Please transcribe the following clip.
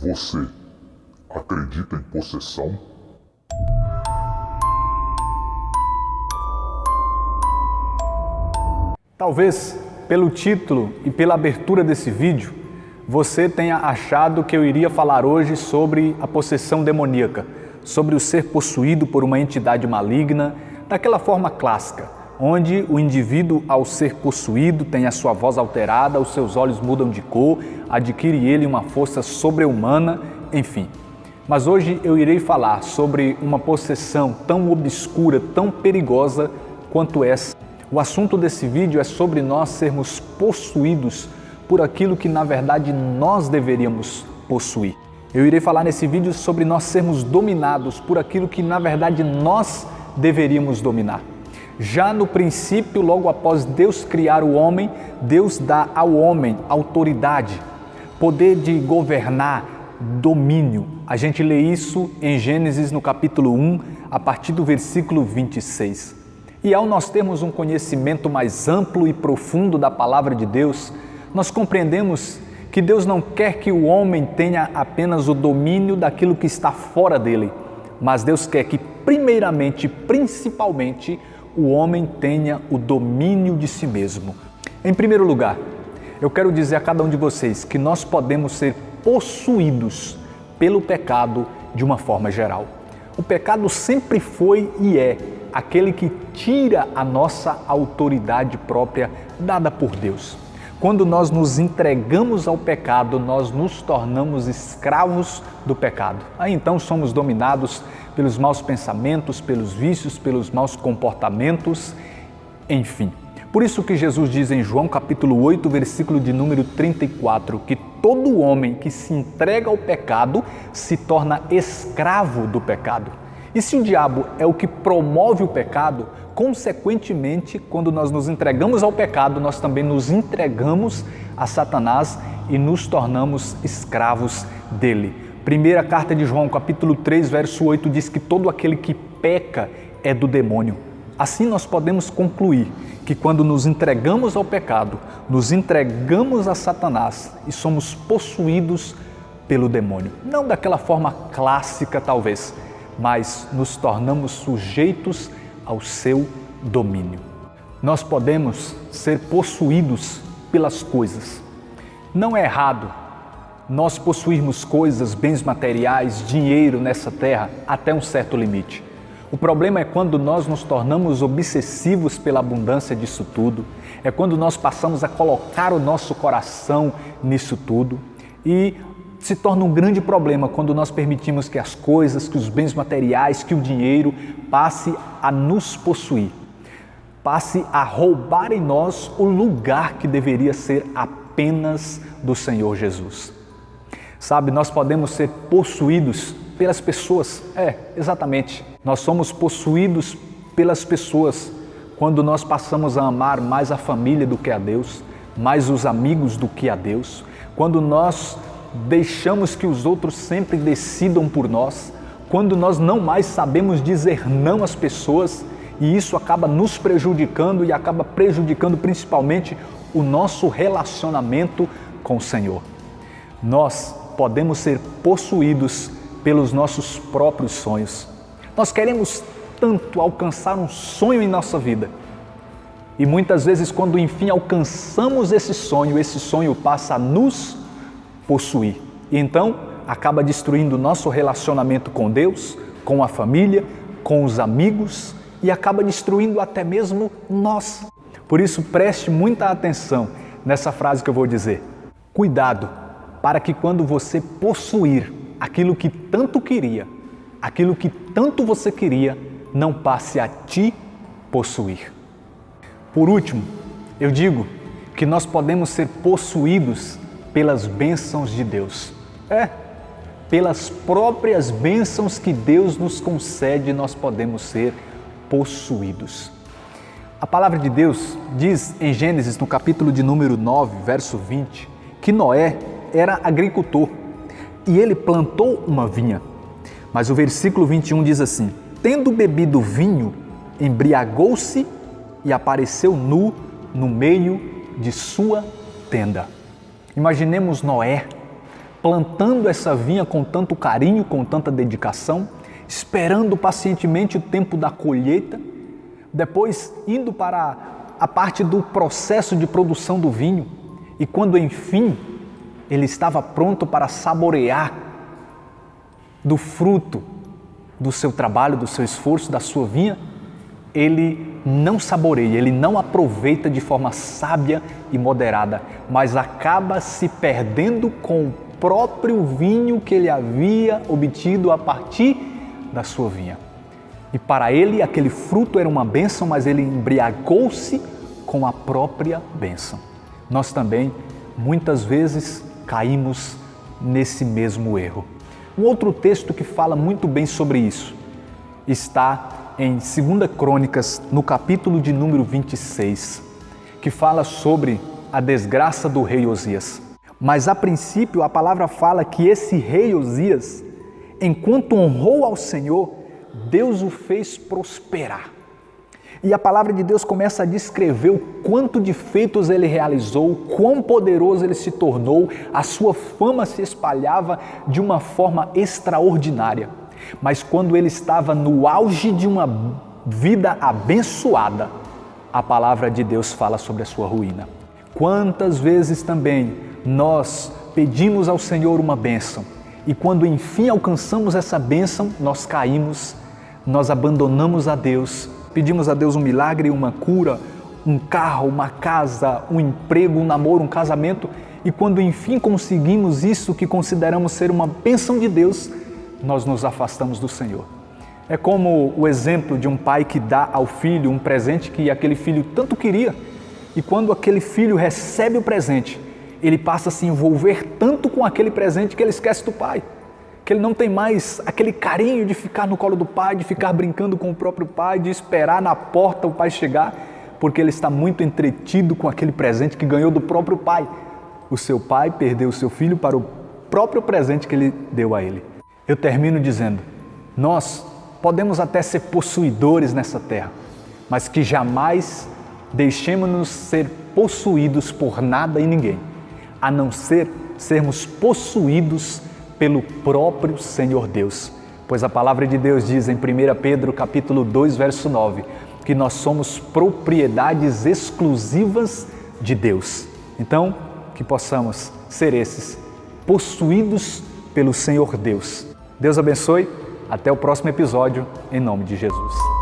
Você acredita em possessão? Talvez, pelo título e pela abertura desse vídeo, você tenha achado que eu iria falar hoje sobre a possessão demoníaca, sobre o ser possuído por uma entidade maligna, daquela forma clássica, onde o indivíduo, ao ser possuído, tem a sua voz alterada, os seus olhos mudam de cor, adquire ele uma força sobre-humana, enfim. Mas hoje eu irei falar sobre uma possessão tão obscura, tão perigosa quanto essa. O assunto desse vídeo é sobre nós sermos possuídos por aquilo que na verdade nós deveríamos possuir. Eu irei falar nesse vídeo sobre nós sermos dominados por aquilo que na verdade nós deveríamos dominar. Já no princípio, logo após Deus criar o homem, Deus dá ao homem autoridade, poder de governar, domínio. A gente lê isso em Gênesis no capítulo 1, a partir do versículo 26. E ao nós termos um conhecimento mais amplo e profundo da palavra de Deus, nós compreendemos que Deus não quer que o homem tenha apenas o domínio daquilo que está fora dele, mas Deus quer que primeiramente, principalmente, o homem tenha o domínio de si mesmo. Em primeiro lugar, eu quero dizer a cada um de vocês que nós podemos ser possuídos pelo pecado de uma forma geral. O pecado sempre foi e é aquele que tira a nossa autoridade própria dada por Deus. Quando nós nos entregamos ao pecado, nós nos tornamos escravos do pecado. Aí então somos dominados pelos maus pensamentos, pelos vícios, pelos maus comportamentos, enfim. Por isso que Jesus diz em João capítulo 8, versículo de número 34, que todo homem que se entrega ao pecado se torna escravo do pecado. E se o diabo é o que promove o pecado, consequentemente, quando nós nos entregamos ao pecado, nós também nos entregamos a Satanás e nos tornamos escravos dele. Primeira carta de João, capítulo 3, verso 8, diz que todo aquele que peca é do demônio. Assim nós podemos concluir que quando nos entregamos ao pecado, nos entregamos a Satanás e somos possuídos pelo demônio. Não daquela forma clássica, talvez, mas nos tornamos sujeitos ao seu domínio. Nós podemos ser possuídos pelas coisas. Não é errado nós possuirmos coisas, bens materiais, dinheiro nessa terra até um certo limite. O problema é quando nós nos tornamos obsessivos pela abundância disso tudo, é quando nós passamos a colocar o nosso coração nisso tudo e se torna um grande problema quando nós permitimos que as coisas, que os bens materiais, que o dinheiro passe a nos possuir, passe a roubar em nós o lugar que deveria ser apenas do Senhor Jesus. Sabe, nós podemos ser possuídos pelas pessoas. Exatamente. Nós somos possuídos pelas pessoas quando nós passamos a amar mais a família do que a Deus, mais os amigos do que a Deus, quando nós deixamos que os outros sempre decidam por nós, quando nós não mais sabemos dizer não às pessoas e isso acaba nos prejudicando e acaba prejudicando principalmente o nosso relacionamento com o Senhor. Nós podemos ser possuídos pelos nossos próprios sonhos. Nós queremos tanto alcançar um sonho em nossa vida e muitas vezes quando enfim alcançamos esse sonho passa a nos possuir. E então acaba destruindo o nosso relacionamento com Deus, com a família, com os amigos e acaba destruindo até mesmo nós. Por isso preste muita atenção nessa frase que eu vou dizer. Cuidado para que quando você possuir aquilo que tanto queria, aquilo que tanto você queria, não passe a te possuir. Por último, eu digo que nós podemos ser possuídos pelas bênçãos de Deus. Pelas próprias bênçãos que Deus nos concede, nós podemos ser possuídos. A palavra de Deus diz em Gênesis, no capítulo de número 9, verso 20, que Noé era agricultor e ele plantou uma vinha. Mas o versículo 21 diz assim: tendo bebido vinho, embriagou-se e apareceu nu no meio de sua tenda. Imaginemos Noé plantando essa vinha com tanto carinho, com tanta dedicação, esperando pacientemente o tempo da colheita, depois indo para a parte do processo de produção do vinho, e quando enfim ele estava pronto para saborear do fruto do seu trabalho, do seu esforço, da sua vinha, ele não saboreia, ele não aproveita de forma sábia e moderada, mas acaba se perdendo com o próprio vinho que ele havia obtido a partir da sua vinha. E para ele aquele fruto era uma bênção, mas ele embriagou-se com a própria bênção. Nós também, muitas vezes, caímos nesse mesmo erro. Um outro texto que fala muito bem sobre isso está em 2 Crônicas, no capítulo de número 26, que fala sobre a desgraça do rei Osias. Mas a princípio a palavra fala que esse rei Osias, enquanto honrou ao Senhor, Deus o fez prosperar. E a palavra de Deus começa a descrever o quanto de feitos ele realizou, o quão poderoso ele se tornou, a sua fama se espalhava de uma forma extraordinária. Mas quando ele estava no auge de uma vida abençoada, a palavra de Deus fala sobre a sua ruína. Quantas vezes também nós pedimos ao Senhor uma bênção e quando enfim alcançamos essa bênção, nós caímos, nós abandonamos a Deus, pedimos a Deus um milagre, uma cura, um carro, uma casa, um emprego, um namoro, um casamento, e quando enfim conseguimos isso que consideramos ser uma bênção de Deus, nós nos afastamos do Senhor. É como o exemplo de um pai que dá ao filho um presente que aquele filho tanto queria, e quando aquele filho recebe o presente, ele passa a se envolver tanto com aquele presente que ele esquece do pai, que ele não tem mais aquele carinho de ficar no colo do pai, de ficar brincando com o próprio pai, de esperar na porta o pai chegar, porque ele está muito entretido com aquele presente que ganhou do próprio pai. O seu pai perdeu o seu filho para o próprio presente que ele deu a ele. Eu termino dizendo, nós podemos até ser possuidores nessa terra, mas que jamais deixemos-nos ser possuídos por nada e ninguém, a não ser sermos possuídos pelo próprio Senhor Deus. Pois a palavra de Deus diz em 1 Pedro capítulo 2, verso 9, que nós somos propriedades exclusivas de Deus. Então, que possamos ser esses, possuídos pelo Senhor Deus. Deus abençoe, até o próximo episódio, em nome de Jesus.